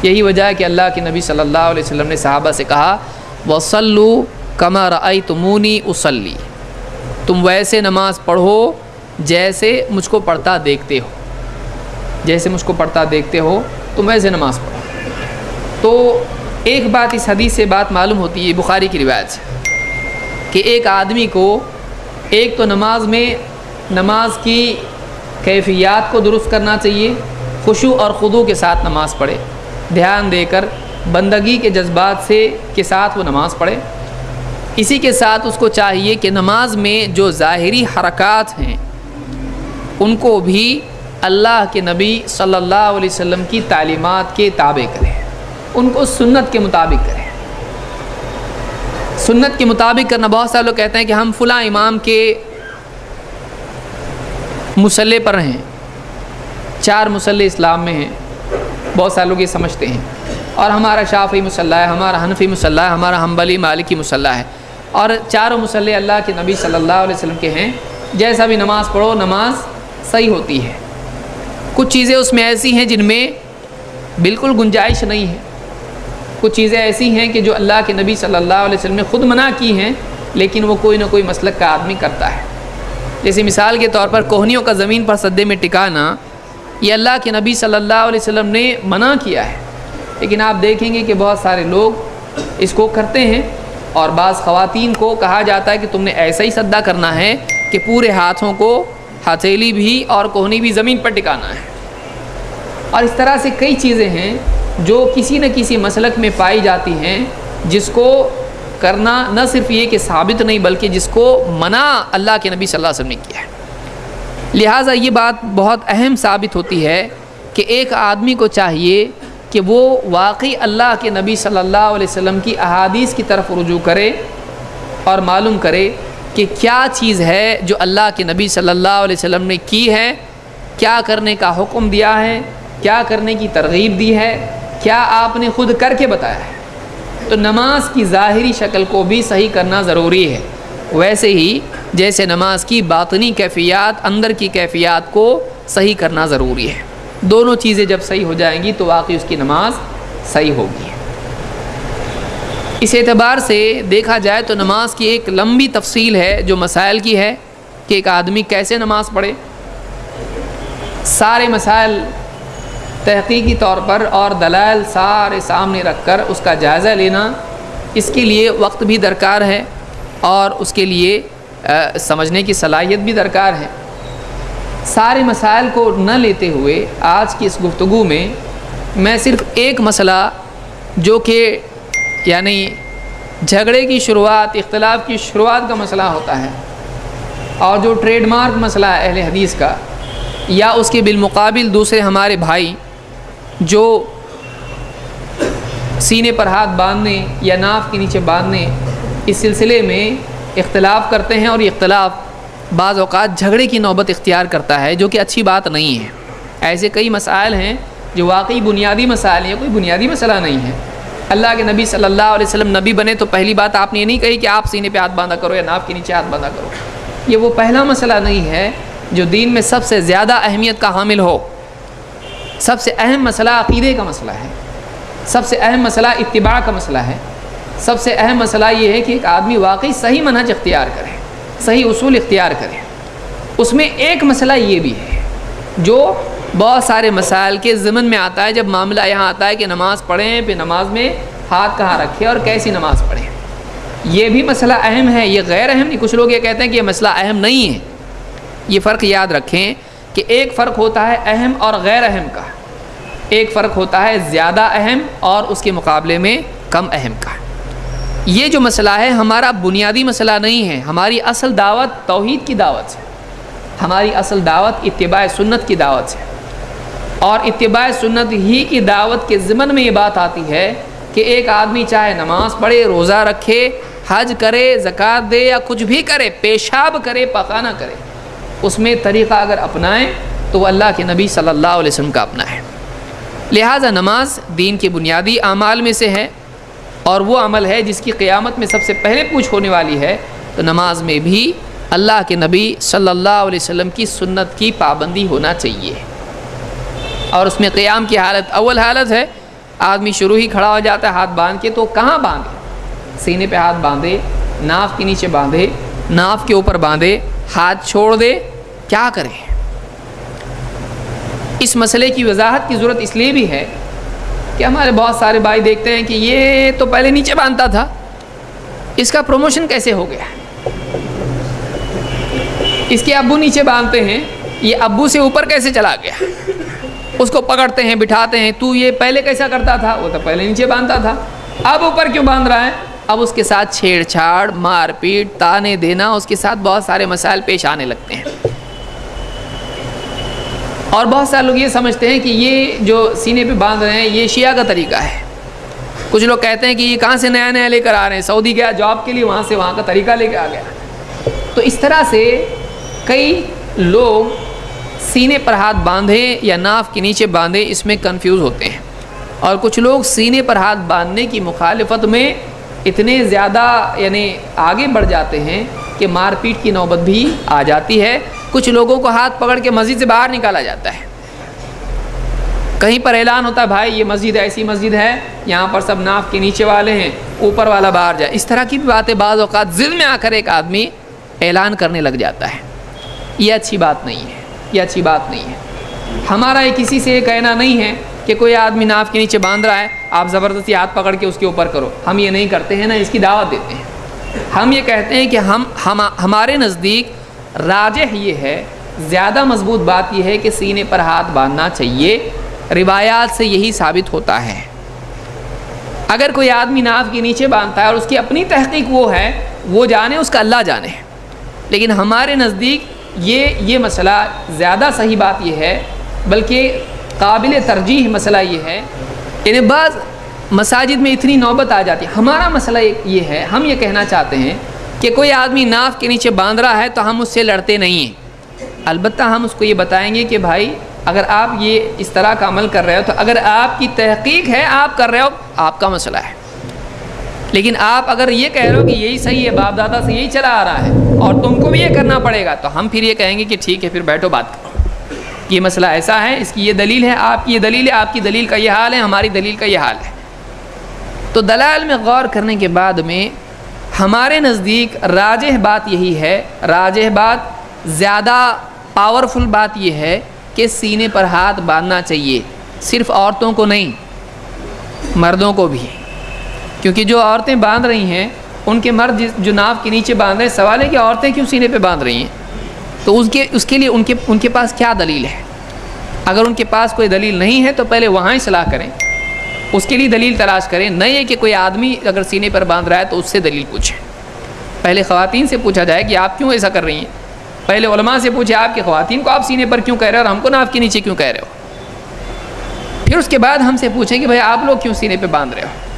یہی وجہ ہے کہ اللہ کے نبی صلی اللہ علیہ وسلم نے صحابہ سے کہا وَصَلُّوا كَمَا رَأَيْتُمُونِي أُصَلِّي، تم ویسے نماز پڑھو جیسے مجھ کو پڑھتا دیکھتے ہو، جیسے مجھ کو پڑھتا دیکھتے ہو تم ویسے نماز پڑھو۔ تو ایک بات اس حدیث سے بات معلوم ہوتی ہے، بخاری کی روایت سے، کہ ایک آدمی کو ایک تو نماز کی کیفیات کو درست کرنا چاہیے، خشوع اور خضوع کے ساتھ نماز پڑھے، دھیان دے کر بندگی کے جذبات کے ساتھ وہ نماز پڑھے۔ اسی کے ساتھ اس کو چاہیے کہ نماز میں جو ظاہری حرکات ہیں ان کو بھی اللہ کے نبی صلی اللہ علیہ وسلم کی تعلیمات کے تابع کریں، ان کو سنت کے مطابق کریں۔ سنت کے مطابق کرنا، بہت سارے لوگ کہتے ہیں کہ ہم فلاں امام کے مصلی پر ہیں، 4 مصلی اسلام میں ہیں، بہت سارے لوگ یہ سمجھتے ہیں، اور ہمارا شافعی مصلی ہے، ہمارا حنفی مصلی ہے، ہمارا حنبلی مالکی مصلی ہے، اور چاروں مصلی اللہ کے نبی صلی اللہ علیہ وسلم کے ہیں، جیسا بھی نماز پڑھو نماز صحیح ہوتی ہے۔ کچھ چیزیں اس میں ایسی ہیں جن میں بالکل گنجائش نہیں ہے، کچھ چیزیں ایسی ہیں کہ جو اللہ کے نبی صلی اللہ علیہ وسلم نے خود منع کی ہیں، لیکن وہ کوئی نہ کوئی مسلک کا آدمی کرتا ہے۔ جیسے مثال کے طور پر کوہنیوں کا زمین پر سجدے میں ٹکانا، یہ اللہ کے نبی صلی اللہ علیہ وسلم نے منع کیا ہے، لیکن آپ دیکھیں گے کہ بہت سارے لوگ اس کو کرتے ہیں، اور بعض خواتین کو کہا جاتا ہے کہ تم نے ایسا ہی سجدہ کرنا ہے کہ پورے ہاتھوں کو ہتھیلی بھی اور کوہنی بھی زمین پر ٹکانا ہے۔ اور اس طرح سے کئی چیزیں ہیں جو کسی نہ کسی مسلک میں پائی جاتی ہیں، جس کو کرنا نہ صرف یہ کہ ثابت نہیں بلکہ جس کو منع اللہ کے نبی صلی اللہ علیہ وسلم نے کیا ہے۔ لہٰذا یہ بات بہت اہم ثابت ہوتی ہے کہ ایک آدمی کو چاہیے کہ وہ واقعی اللہ کے نبی صلی اللہ علیہ وسلم کی احادیث کی طرف رجوع کرے اور معلوم کرے کہ کیا چیز ہے جو اللہ کے نبی صلی اللہ علیہ وسلم نے کی ہے، کیا کرنے کا حکم دیا ہے، کیا کرنے کی ترغیب دی ہے، کیا آپ نے خود کر کے بتایا ہے۔ تو نماز کی ظاہری شکل کو بھی صحیح کرنا ضروری ہے، ویسے ہی جیسے نماز کی باطنی کیفیات، اندر کی کیفیات کو صحیح کرنا ضروری ہے۔ دونوں چیزیں جب صحیح ہو جائیں گی تو واقعی اس کی نماز صحیح ہوگی۔ اس اعتبار سے دیکھا جائے تو نماز کی ایک لمبی تفصیل ہے جو مسائل کی ہے کہ ایک آدمی کیسے نماز پڑھے۔ سارے مسائل تحقیقی طور پر اور دلائل سارے سامنے رکھ کر اس کا جائزہ لینا، اس کے لیے وقت بھی درکار ہے اور اس کے لیے سمجھنے کی صلاحیت بھی درکار ہے۔ سارے مسائل کو نہ لیتے ہوئے آج کی اس گفتگو میں صرف ایک مسئلہ جو کہ یعنی جھگڑے کی شروعات، اختلاف کی شروعات کا مسئلہ ہوتا ہے، اور جو ٹریڈ مارک مسئلہ ہے اہل حدیث کا، یا اس کے بالمقابل دوسرے ہمارے بھائی جو سینے پر ہاتھ باندھنے یا ناف کے نیچے باندھنے اس سلسلے میں اختلاف کرتے ہیں، اور یہ اختلاف بعض اوقات جھگڑے کی نوبت اختیار کرتا ہے، جو کہ اچھی بات نہیں ہے۔ ایسے کئی مسائل ہیں جو واقعی بنیادی مسائل ہیں، کوئی بنیادی مسئلہ نہیں ہے۔ اللہ کے نبی صلی اللہ علیہ وسلم نبی بنے تو پہلی بات آپ نے یہ نہیں کہی کہ آپ سینے پہ ہاتھ باندھا کرو یا ناف کے نیچے ہاتھ باندھا کرو۔ یہ وہ پہلا مسئلہ نہیں ہے جو دین میں سب سے زیادہ اہمیت کا حامل ہو۔ سب سے اہم مسئلہ عقیدے کا مسئلہ ہے، سب سے اہم مسئلہ اتباع کا مسئلہ ہے، سب سے اہم مسئلہ یہ ہے کہ ایک آدمی واقعی صحیح منہج اختیار کرے، صحیح اصول اختیار کرے۔ اس میں ایک مسئلہ یہ بھی ہے جو بہت سارے مسائل کے ضمن میں آتا ہے، جب معاملہ یہاں آتا ہے کہ نماز پڑھیں، پھر نماز میں ہاتھ کہاں رکھیں اور کیسی نماز پڑھیں۔ یہ بھی مسئلہ اہم ہے، یہ غیر اہم نہیں۔ کچھ لوگ یہ کہتے ہیں کہ یہ مسئلہ اہم نہیں ہے۔ یہ فرق یاد رکھیں کہ ایک فرق ہوتا ہے اہم اور غیر اہم کا، ایک فرق ہوتا ہے زیادہ اہم اور اس کے مقابلے میں کم اہم کا۔ یہ جو مسئلہ ہے ہمارا بنیادی مسئلہ نہیں ہے، ہماری اصل دعوت توحید کی دعوت ہے، ہماری اصل دعوت اتباع سنت کی دعوت ہے، اور اتباع سنت ہی کی دعوت کے ضمن میں یہ بات آتی ہے کہ ایک آدمی چاہے نماز پڑھے، روزہ رکھے، حج کرے، زکوٰۃ دے یا کچھ بھی کرے، پیشاب کرے، پخانہ کرے، اس میں طریقہ اگر اپنائیں تو وہ اللہ کے نبی صلی اللہ علیہ وسلم کا اپنا ہے۔ لہٰذا نماز دین کے بنیادی اعمال میں سے ہے، اور وہ عمل ہے جس کی قیامت میں سب سے پہلے پوچھ ہونے والی ہے۔ تو نماز میں بھی اللہ کے نبی صلی اللہ علیہ وسلم کی سنت کی پابندی ہونا چاہیے، اور اس میں قیام کی حالت اول حالت ہے، آدمی شروع ہی کھڑا ہو جاتا ہے ہاتھ باندھ کے، تو کہاں باندھے؟ سینے پہ ہاتھ باندھے، ناف کے نیچے باندھے، ناف کے اوپر باندھے، ہاتھ چھوڑ دے، کیا کرے؟ اس مسئلے کی وضاحت کی ضرورت اس لیے بھی ہے کہ ہمارے بہت سارے بھائی دیکھتے ہیں کہ یہ تو پہلے نیچے باندھتا تھا، اس کا پروموشن کیسے ہو گیا؟ اس کے ابو نیچے باندھتے ہیں، یہ ابو سے اوپر کیسے چلا گیا؟ اس کو پکڑتے ہیں، بٹھاتے ہیں، تو یہ پہلے کیسا کرتا تھا؟ وہ تو پہلے نیچے باندھتا تھا، اب اوپر کیوں باندھ رہا ہے؟ اب اس کے ساتھ چھیڑ چھاڑ، مار پیٹ، تانے دینا، اس کے ساتھ بہت سارے مسائل پیش آنے لگتے ہیں۔ اور بہت سارے لوگ یہ سمجھتے ہیں کہ یہ جو سینے پہ باندھ رہے ہیں یہ شیعہ کا طریقہ ہے۔ کچھ لوگ کہتے ہیں کہ یہ کہاں سے نیا نیا لے کر آ رہے ہیں، سعودی گیا جاب کے لیے، وہاں سے وہاں کا طریقہ لے کے آ گیا۔ تو اس طرح سے کئی لوگ سینے پر ہاتھ باندھے یا ناف کے نیچے باندھے اس میں کنفیوز ہوتے ہیں، اور کچھ لوگ سینے پر ہاتھ باندھنے کی مخالفت میں اتنے زیادہ یعنی آگے بڑھ جاتے ہیں کہ مار پیٹ کی نوبت بھی آ جاتی ہے۔ کچھ لوگوں کو ہاتھ پکڑ کے مسجد سے باہر نکالا جاتا ہے، کہیں پر اعلان ہوتا ہے بھائی یہ مسجد ایسی مسجد ہے، یہاں پر سب ناف کے نیچے والے ہیں، اوپر والا باہر جائے۔ اس طرح کی بھی باتیں بعض اوقات ضد میں آ کر ایک آدمی اعلان کرنے لگ جاتا ہے۔ یہ اچھی بات نہیں ہے، یہ اچھی بات نہیں ہے۔ ہمارا یہ کسی سے یہ کہنا نہیں ہے کہ کوئی آدمی ناف کے نیچے باندھ رہا ہے آپ زبردستی ہاتھ پکڑ کے اس کے اوپر کرو، ہم یہ نہیں کرتے ہیں، نہ اس کی دعوت دیتے ہیں۔ ہم یہ کہتے ہیں کہ ہمارے نزدیک راجح یہ ہے، زیادہ مضبوط بات یہ ہے کہ سینے پر ہاتھ باندھنا چاہیے، روایات سے یہی ثابت ہوتا ہے۔ اگر کوئی آدمی ناف کے نیچے باندھتا ہے اور اس کی اپنی تحقیق وہ ہے، وہ جانے، اس کا اللہ جانے، لیکن ہمارے نزدیک یہ مسئلہ زیادہ صحیح بات یہ ہے، بلکہ قابل ترجیح مسئلہ یہ ہے۔ یعنی بعض مساجد میں اتنی نوبت آ جاتی ہے۔ ہمارا مسئلہ یہ ہے، ہم یہ کہنا چاہتے ہیں کہ کوئی آدمی ناف کے نیچے باندھ رہا ہے تو ہم اس سے لڑتے نہیں ہیں، البتہ ہم اس کو یہ بتائیں گے کہ بھائی اگر آپ یہ اس طرح کا عمل کر رہے ہو تو اگر آپ کی تحقیق ہے، آپ کر رہے ہو، آپ کا مسئلہ ہے، لیکن آپ اگر یہ کہہ رہے ہو کہ یہی صحیح ہے، باپ دادا سے یہی چلا آ رہا ہے اور تم کو بھی یہ کرنا پڑے گا، تو ہم پھر یہ کہیں گے کہ ٹھیک ہے، پھر بیٹھو بات کرو، یہ مسئلہ ایسا ہے، اس کی یہ دلیل ہے، آپ کی یہ دلیل ہے، آپ کی دلیل کا یہ حال ہے، ہماری دلیل کا یہ حال ہے۔ تو دلائل میں غور کرنے کے بعد میں ہمارے نزدیک راجح بات یہی ہے، راجح بات، زیادہ پاورفل بات یہ ہے کہ سینے پر ہاتھ باندھنا چاہیے، صرف عورتوں کو نہیں، مردوں کو بھی، کیونکہ جو عورتیں باندھ رہی ہیں ان کے مرد جو ناف کے نیچے باندھ رہے ہیں، سوال ہے کہ عورتیں کیوں سینے پہ باندھ رہی ہیں؟ تو اس کے لیے ان کے پاس کیا دلیل ہے؟ اگر ان کے پاس کوئی دلیل نہیں ہے تو پہلے وہاں اصلاح کریں، اس کے لیے دلیل تلاش کریں، نہیں ہے کہ کوئی آدمی اگر سینے پر باندھ رہا ہے تو اس سے دلیل پوچھیں۔ پہلے خواتین سے پوچھا جائے کہ آپ کیوں ایسا کر رہی ہیں، پہلے علماء سے پوچھے آپ کی خواتین کو آپ سینے پر کیوں کہہ رہے ہو اور ہم کو ناف کے نیچے کیوں کہہ رہے ہو، پھر اس کے بعد ہم سے پوچھیں کہ بھائی آپ لوگ کیوں سینے پہ باندھ رہے ہو۔